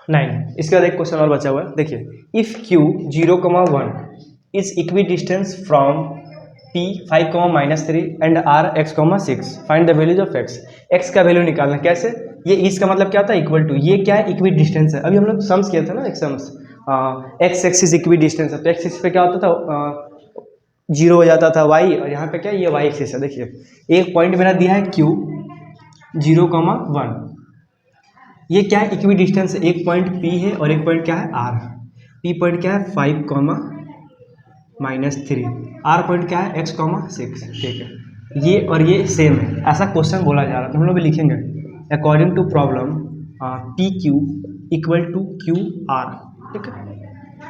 [SPEAKER 1] 9, इसके बाद एक क्वेश्चन और बचा हुआ है, देखिए, if q 0,1 is equi distance from p 5, -3 and r x, 6, find the values of x। x का वैल्यू निकालना कैसे, ये इसका मतलब क्या होता है, इक्वल टू, ये क्या है, इक्वी डिस्टेंस है। अभी हम लोग सम्स किया था ना, एक sums x axis equi distance है, तो x एक्सिस पे क्या होता था, 0 हो जाता था y, और यहाँ पे क्या है, ये y एक्सिस है। देखिए एक पॉइंट मेरा दिया है q 0,1, ये क्या है, इक्वी डिस्टेंस, एक पॉइंट p है और एक पॉइंट क्या है r। p पॉइंट क्या है 5, -3, r पॉइंट क्या है x, 6, ठीक है। ये और ये सेम है, ऐसा क्वेश्चन बोला जा रहा है, तो हम लोग भी लिखेंगे according to problem P Q equal to Q R, ठीक है।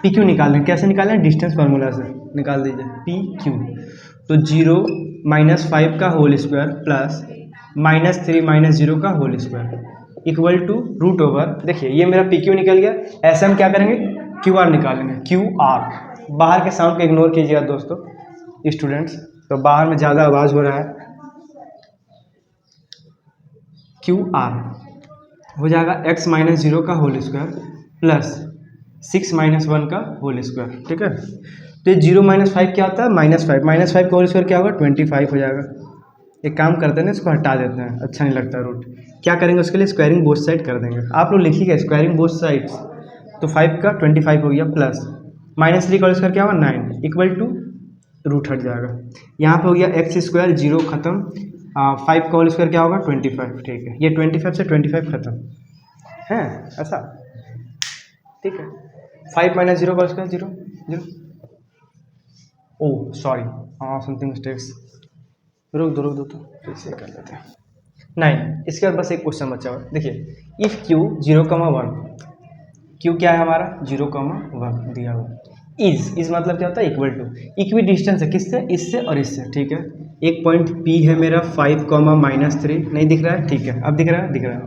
[SPEAKER 1] पी क्यू निकालें, कैसे निकालें, डिस्टेंस फार्मूला से निकाल दीजिए पी क्यू। तो 0 - 5 का होल स्क्वायर प्लस -3 - 0 का होल स्क्वायर इक्वल टू √। देखिए ये मेरा पी क्यू निकल गया, ऐसे हम क्या करेंगे, क्यू आर निकालेंगे, क्यू आर। बाहर के साउंड को इग्नोर कीजिएगा दोस्तों, स्टूडेंट्स, तो बाहर में ज़्यादा आवाज़ हो रहा है। क्यू आर हो जाएगा x - 0 का होल स्क्वायर प्लस 6 - 1 का होल स्क्वायर, ठीक है। तो ये 0 - 5 क्या होता है, -5 का होल स्क्वायर क्या होगा, 25 हो जाएगा। एक काम करते हैं ना, इसको हटा देते हैं, अच्छा नहीं लगता रूट। क्या करेंगे उसके लिए, स्क्वायरिंग बोथ साइड कर देंगे। आप लोग लिखिएगा स्क्वायरिंग बोथ साइड्स, तो 5 का 25 हो गया प्लस -3 का होल स्क्वायर क्या होगा 9 इक्वल टू रूट हट जाएगा। यहाँ पे हो गया x², 0 खत्म, 5 का होल स्क्वायर क्या होगा 25, ठीक है। ये 25 से 25 खत्म है, ऐसा, ठीक है। 5 - 0 का whole square 0, 0। Oh sorry, something mistakes, रुक दो तो फिर से कर लेते हैं। 9, इसके बाद बस एक क्वेश्चन बचा हुआ है। देखिए इफ़ q 0,1, q क्या है हमारा 0,1 दिया हुआ, इज मतलब क्या होता है, इक्वल टू, इक्वी डिस्टेंस है किससे, इससे और इससे, ठीक है। एक पॉइंट p है मेरा 5, -3, नहीं दिख रहा है, ठीक है, अब दिख रहा है, दिख रहा है।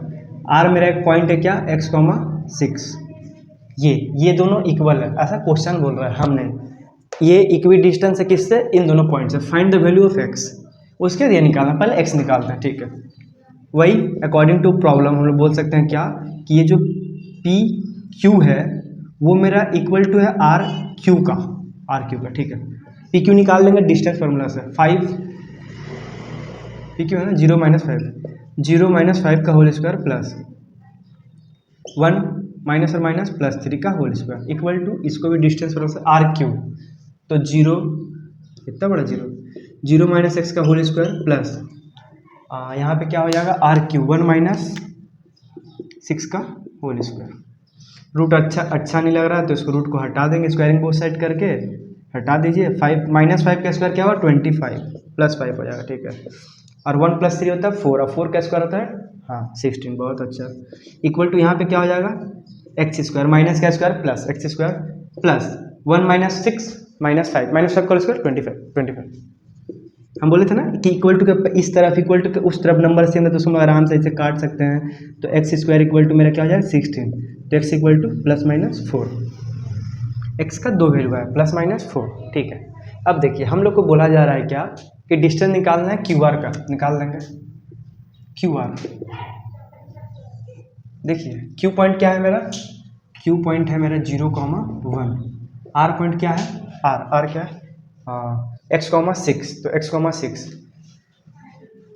[SPEAKER 1] r मेरा एक पॉइंट है क्या, x, 6, ये दोनों इक्वल है, ऐसा क्वेश्चन बोल रहा है हमने। ये इक्वी डिस्टेंस है किससे, इन दोनों पॉइंट से, find the value of x। उसके लिए निकालना, पहले x निकालते हैं, ठीक है। वही अकॉर्डिंग टू प्रॉब्लम हम लोग बोल सकते हैं क्या, कि ये जो पी क्यू है वो मेरा इक्वल टू है आर क्यू का, ठीक है। पी क्यू निकाल लेंगे डिस्टेंस फार्मूला से, 5 पी क्यू है ना, 0 - 5, 0 - 5 का होल स्क्वायर प्लस 1 माइनस और माइनस प्लस 3 का होल स्क्वायर इक्वल टू, इसको भी डिस्टेंस फार्मूला से आर क्यू, तो 0, इतना बड़ा 0 - x का होल स्क्वायर प्लस यहाँ पे क्या हो जाएगा आर क्यू, 1 - 6 का होल स्क्वायर। रूट अच्छा नहीं लग रहा है तो इसको रूट को हटा देंगे, स्क्वायरिंग बोथ साइड करके हटा दीजिए। 5 - 5 का स्क्वायर क्या होगा 25 प्लस 5 हो जाएगा, ठीक है। और 1 + 3 होता है 4, और 4 का स्क्वायर होता है 16, बहुत अच्छा। इक्वल टू यहाँ पे क्या हो जाएगा x² माइनस का स्क्वायर प्लस x² प्लस 1 - 6 - 5 -5 का स्क्वायर 25। हम बोले थे ना कि इक्वल टू के इस तरफ इक्वल टू के उस तरफ नंबर सेम है तो उसमें आराम से इसे काट सकते हैं। तो x² इक्वल टू मेरा क्या हो जाएगा 16, तो x इक्वल टू +-4, x का 2 वैल्यू है +-4, ठीक है। अब देखिए हम लोग को बोला जा रहा है क्या कि डिस्टेंस निकालना है QR का, निकाल देंगे QR। देखिए Q पॉइंट क्या है मेरा, Q पॉइंट है मेरा 0,1, R पॉइंट क्या है, R क्या है x,6, तो x,6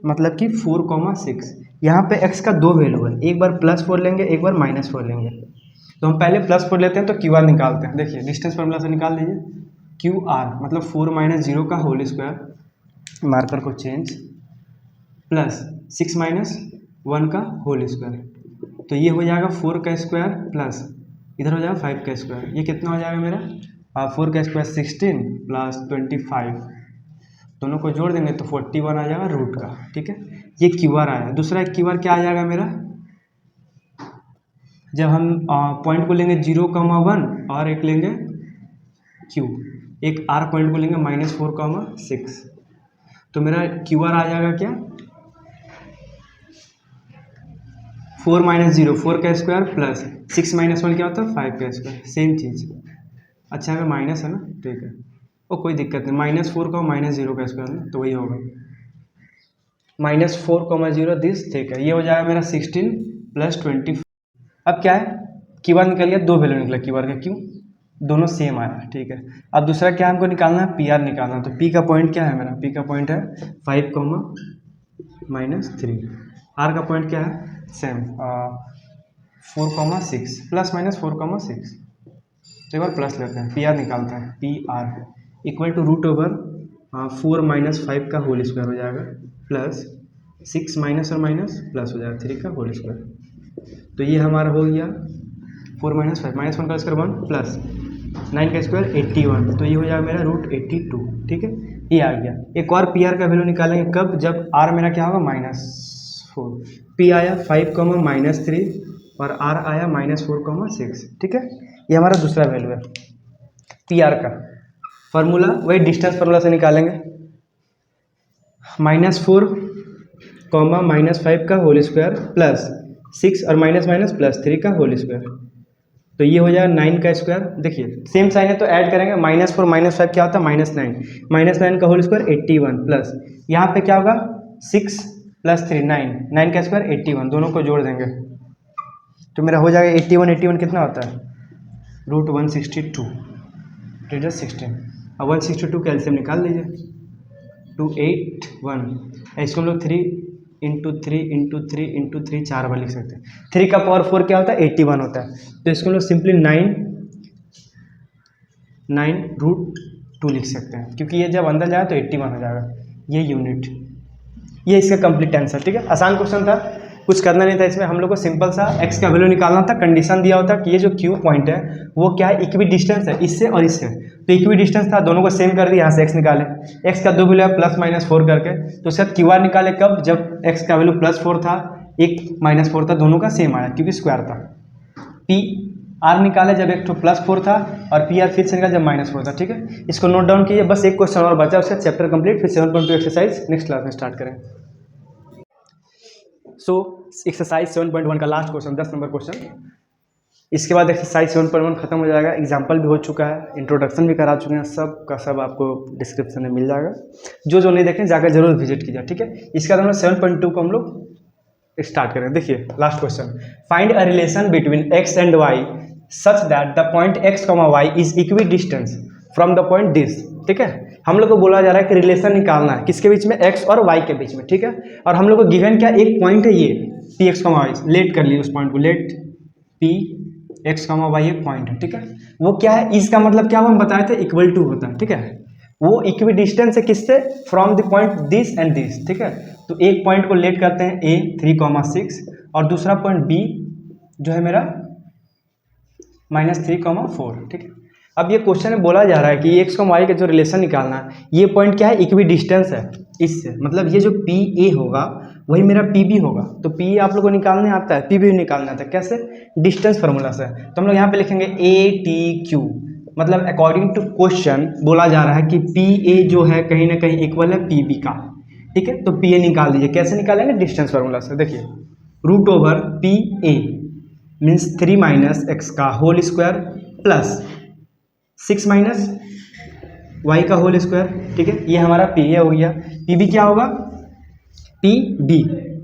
[SPEAKER 1] मतलब कि 4,6। यहाँ पे x का दो वैल्यू है, एक बार +4 लेंगे, एक बार -4 लेंगे। तो हम पहले +4 लेते हैं तो QR निकालते हैं। देखिए डिस्टेंस फार्मूला से निकाल लीजिए, QR मतलब 4 - 0 का होल स्क्वायर, मार्कर को चेंज, प्लस 6 - 1 का होल स्क्वायर, तो ये हो जाएगा 4 का स्क्वायर प्लस इधर हो जाएगा 5 का स्क्वायर। ये कितना हो जाएगा मेरा 4 का स्क्वायर 16 प्लस 25, दोनों को जोड़ देंगे तो 41 आ जाएगा रूट का। ठीक है, ये QR आया। दूसरा एक QR क्या आ जाएगा मेरा, जब हम पॉइंट को लेंगे 0,1 और एक लेंगे Q, एक R पॉइंट को लेंगे -4,6, तो मेरा QR आ जाएगा क्या 4 - 0 4 का स्क्वायर प्लस 6 - 1 क्या होता है 5 का स्क्वायर, सेम चीज़। अच्छा अगर माइनस है ना, ठीक है, वो कोई दिक्कत नहीं, -4 का -0 का स्क्वायर ना, तो वही होगा -4,0 दिस। ठीक है, ये हो जाएगा मेरा 16 + 20। अब क्या है, QR निकल गया, दो वैल्यू निकला QR का, क्यों, दोनों सेम आया। ठीक है, अब दूसरा क्या हमको निकालना है, PR निकालना। तो P का पॉइंट क्या है मेरा, P का पॉइंट है 5, -3, R का पॉइंट क्या है सेम 4,6 ±4,6। तो एक बार प्लस लेते हैं, PR निकालते हैं, PR इक्वल टू √4 - 5 का होल स्क्वायर हो जाएगा प्लस 6 माइनस और माइनस प्लस हो जाएगा 3 का होल स्क्वायर। तो ये हमारा हो गया 4 - 5 -1 का स्क्वायर 1 प्लस 9 का स्क्वायर 81, तो ये हो जाएगा मेरा √82। ठीक है, ये आ गया। एक और PR का वैल्यू निकालेंगे कब, जब R मेरा क्या होगा -4, P आया 5, -3 और R आया -4,6। ठीक है, ये हमारा दूसरा वैल्यू है PR का। फार्मूला वही डिस्टेंस फार्मूला से निकालेंगे, -4, -5 का होल स्क्वायर प्लस 6 और माइनस माइनस प्लस 3 का होल स्क्वायर, तो ये हो जाएगा 9 का स्क्वायर। देखिए सेम साइन है तो ऐड करेंगे, -4 -5 क्या होता है -9, -9 का होल स्क्वायर 81 प्लस यहाँ पे क्या होगा 6 + 3 9 का स्क्वायर 81, दोनों को जोड़ देंगे तो मेरा हो जाएगा 81 कितना होता है √162, 16। अब 162 कैल्शियम निकाल लीजिए, 281, इसको हम लोग 3 × 3 × 3 × 3 4 बार लिख सकते हैं। 3 का पावर 4 क्या होता है 81 होता है, तो इसको हम लोग सिंपली 9√2 लिख सकते हैं, क्योंकि ये जब अंदर जाए तो 81 हो जाएगा, ये यूनिट। ये इसका कंप्लीट आंसर। ठीक है, आसान क्वेश्चन था, कुछ करना नहीं था इसमें, हम लोग को सिंपल सा x का वैल्यू निकालना था। कंडीशन दिया होता कि ये जो Q पॉइंट है वो क्या है, इक्वी डिस्टेंस है इससे और इससे, तो इक्वी डिस्टेंस था, दोनों को सेम कर दिया, यहाँ से x निकाले, x का दो वैल्यू है +-4 करके, तो उसका QR निकाले कब, जब x का वैल्यू +4 था, एक -4 था, दोनों का सेम आया क्योंकि स्क्वायर था। PR निकाले जब एक तो +4 था और PR फिर से निकाले जब -4 था। ठीक है, इसको नोट डाउन कीजिए, बस एक क्वेश्चन और बचा, उसका चैप्टर कंप्लीट, फिर 7.2 एक्सरसाइज नेक्स्ट क्लास में स्टार्ट करें। सो एक्सरसाइज 7.1 का लास्ट क्वेश्चन, 10 नंबर क्वेश्चन। इसके बाद एक्सरसाइज 7.1 खत्म हो जाएगा, एग्जाम्पल भी हो चुका है, इंट्रोडक्शन भी करा चुके हैं, सब का सब आपको डिस्क्रिप्शन में मिल जाएगा। जो जो नहीं देखें जाकर जरूर विजिट कीजिए। ठीक है, इसके बाद हम लोग 7.2 को हम लोग स्टार्ट करें। देखिए last question, find a relation between x and y such that the point x, y is equi distance from the point this. ठीक है, हम लोग को बोला जा रहा है कि रिलेशन निकालना है किसके बीच में, x और y के बीच में। ठीक है, और हम लोग को गिवन क्या, एक पॉइंट है ये Px, y, लेट कर लिए उस पॉइंट को, लेट Px, y एक पॉइंट है। ठीक है, वो क्या है, इसका मतलब क्या हम बताए थे, इक्वल टू होता है। ठीक है, वो इक्वी डिस्टेंस है किससे, from the point this and this. ठीक है, तो एक पॉइंट को लेट करते हैं A 3,6 और दूसरा पॉइंट B जो है मेरा -3,4। ठीक है, अब ये क्वेश्चन में बोला जा रहा है कि x, y का जो रिलेशन निकालना है, ये पॉइंट क्या है, इक्वी डिस्टेंस है इससे, मतलब ये जो PA होगा वही मेरा PB होगा। तो PA आप लोगों को निकालने आता है, PB निकालने आता है, कैसे, डिस्टेंस फार्मूला से। तो हम लोग यहाँ पे लिखेंगे ATQ, मतलब अकॉर्डिंग टू क्वेश्चन बोला जा रहा है कि PA जो है कहीं ना कहीं इक्वल है PB का। ठीक है, तो PA निकाल दीजिए, कैसे निकालेंगे, डिस्टेंस फार्मूला से। देखिए √PA मीन्स 3 - x का होल स्क्वायर प्लस 6 - y का होल स्क्वायर। ठीक है, ये हमारा PA हो गया। PB क्या होगा, PB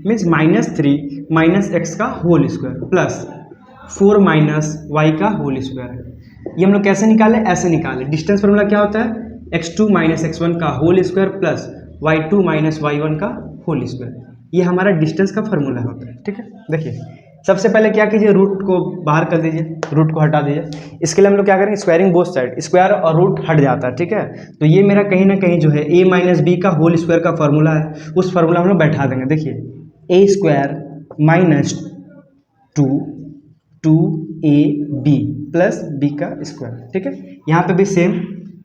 [SPEAKER 1] मीन्स -3 - x का whole square plus 4 minus Y का होल स्क्वायर। ये हम लोग कैसे निकाले, ऐसे निकाले। डिस्टेंस फॉर्मूला क्या होता है, x2 माइनस x1 का whole square plus y2 minus y1 का होल स्क्वायर। ये हमारा डिस्टेंस का फॉर्मूला होता है, ठीक है। देखिए सबसे पहले क्या कीजिए, रूट को बाहर कर दीजिए, रूट को हटा दीजिए। इसके लिए हम लोग क्या करेंगे, स्क्वायरिंग बोथ साइड, स्क्वायर और रूट हट जाता है, ठीक है। तो ये मेरा कहीं ना कहीं जो है a माइनस बी का होल स्क्वायर का फॉर्मूला है, उस फॉर्मूला हम लोग बैठा देंगे। देखिए a square minus 2a b plus B का स्क्वायर, ठीक है। यहाँ पे भी same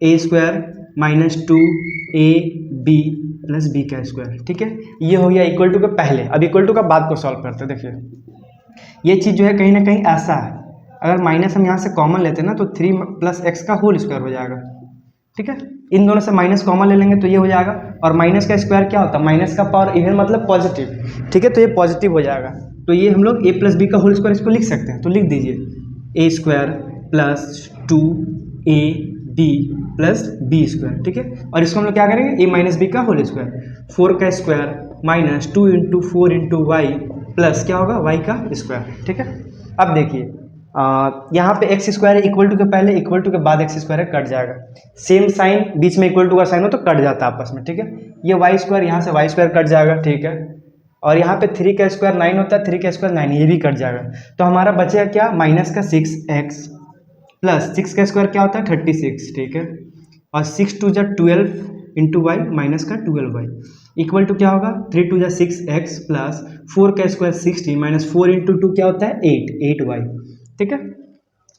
[SPEAKER 1] a square minus 2ab plus B का स्क्वायर, ठीक है। ये हो गया इक्वल टू के पहले। अब इक्वल टू का बाद को सॉल्व करते हैं। देखिए ये चीज़ जो है कहीं ना कहीं ऐसा है, अगर माइनस हम यहाँ से कॉमन लेते हैं ना तो 3 प्लस एक्स का होल स्क्वायर हो जाएगा, ठीक है। इन दोनों से माइनस कॉमन ले लेंगे तो ये हो जाएगा, और माइनस का स्क्वायर क्या होता है, माइनस का पावर इवन मतलब पॉजिटिव, ठीक है। तो ये पॉजिटिव हो जाएगा, तो ये हम लोग a प्लस बी का होल स्क्वायर इसको लिख सकते हैं। तो लिख दीजिए a square plus 2ab plus B square, ठीक है। और इसको हम लोग क्या करेंगे, a माइनस बी का होल स्क्वायर, 4 का square minus 2 into 4 into Y plus क्या होगा y का स्क्वायर, ठीक है। अब देखिए यहाँ पे एक्स स्क्वायर इक्वल टू के पहले, इक्वल टू के बाद एक्स स्क्वायर कट जाएगा। सेम साइन बीच में इक्वल टू का साइन हो तो कट जाता है आपस में, ठीक है। ये वाई स्क्वायर यहाँ से वाई स्क्वायर कट जाएगा, ठीक है। और यहाँ पे 3 का स्क्वायर 9 होता है, 3 का स्क्वायर 9, ये भी कट जाएगा। तो हमारा बचेगा क्या, माइनस का 6x प्लस 6 का स्क्वायर क्या होता है 36, ठीक है। और 6 टू जा 12 इंटू वाई माइनस का 12y इक्वल टू क्या होगा, 3 टू जा 6x प्लस 4 का स्क्वायर 60 माइनस 4 इंटू 2 क्या होता है 8y, ठीक है।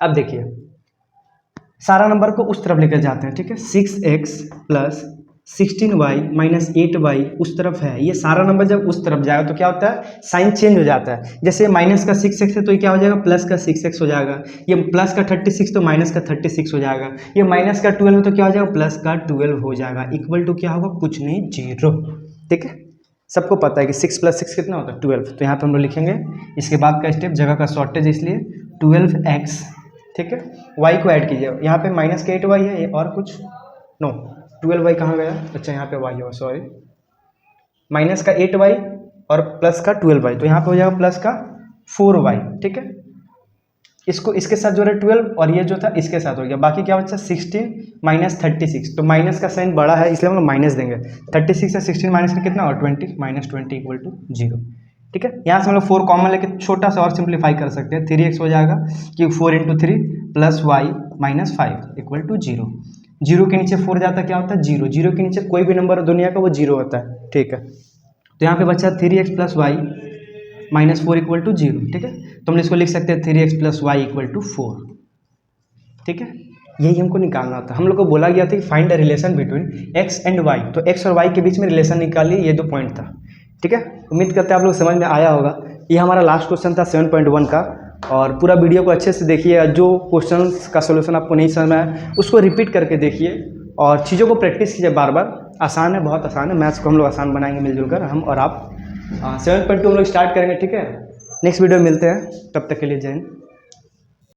[SPEAKER 1] अब देखिए सारा नंबर को उस तरफ लेकर जाते हैं, ठीक है। 6x plus 16y minus 8y उस तरफ है, ये सारा नंबर जब उस तरफ जाएगा तो क्या होता है, साइन चेंज हो जाता है। जैसे माइनस का 6x है तो ये क्या हो जाएगा, प्लस का 6x हो जाएगा। ये प्लस का 36 तो माइनस का 36 हो जाएगा। ये माइनस का 12 तो क्या हो जाएगा, प्लस का 12 हो जाएगा। इक्वल टू क्या होगा, कुछ नहीं 0, ठीक है। सबको पता है कि 6 प्लस 6 कितना होता है 12। तो यहाँ पे हम लोग लिखेंगे इसके बाद का स्टेप, जगह का शॉर्टेज इसलिए 12x, ठीक है। y को ऐड कीजिए, यहाँ पे माइनस का 8y है, ये और कुछ नो 12y कहाँ गया, अच्छा यहाँ पे y है, सॉरी। माइनस का 8y और प्लस का 12y, तो यहाँ पे हो जाएगा प्लस का 4y, ठीक है। इसको इसके साथ जो है 12 और ये जो था इसके साथ हो गया। बाकी क्या बचा 16 माइनस 36, तो माइनस का साइन बड़ा है इसलिए हम लोग माइनस देंगे। 36 से 16 माइनस का कितना और 20, माइनस 20 इक्वल टू 0, ठीक है। यहाँ से हम लोग 4 कॉमन लेके छोटा सा और सिंप्लीफाई कर सकते हैं। 3x हो जाएगा कि 4 into 3 plus Y minus 5 equal to 0। 0 के नीचे 4 जाता क्या होता है 0, 0 के नीचे कोई भी नंबर दुनिया का वो 0 होता है, ठीक है। तो यहाँ पे बचा 3x plus Y minus 4 equal to 0, ठीक है। तो हम इसको लिख सकते हैं 3x plus Y equal to 4, ठीक है। यही हमको निकालना था। हम लोग को बोला गया था कि find the relation between x and y, तो x और y के बीच में रिलेशन निकालिए, ये 2 पॉइंट था, ठीक है। उम्मीद करते हैं आप लोग समझ में आया होगा। ये हमारा लास्ट क्वेश्चन था 7.1 का, और पूरा वीडियो को अच्छे से देखिए। जो क्वेश्चंस का सोल्यूशन आपको नहीं समझ में आया उसको रिपीट करके देखिए और चीज़ों को प्रैक्टिस कीजिए बार बार। आसान है, बहुत आसान है। मैथ्स को हम लोग आसान बनाएंगे मिलजुल कर, हम और आप। 7.2 हम लोग स्टार्ट करेंगे, ठीक है। नेक्स्ट वीडियो में मिलते हैं, तब तक के लिए जय हिंद।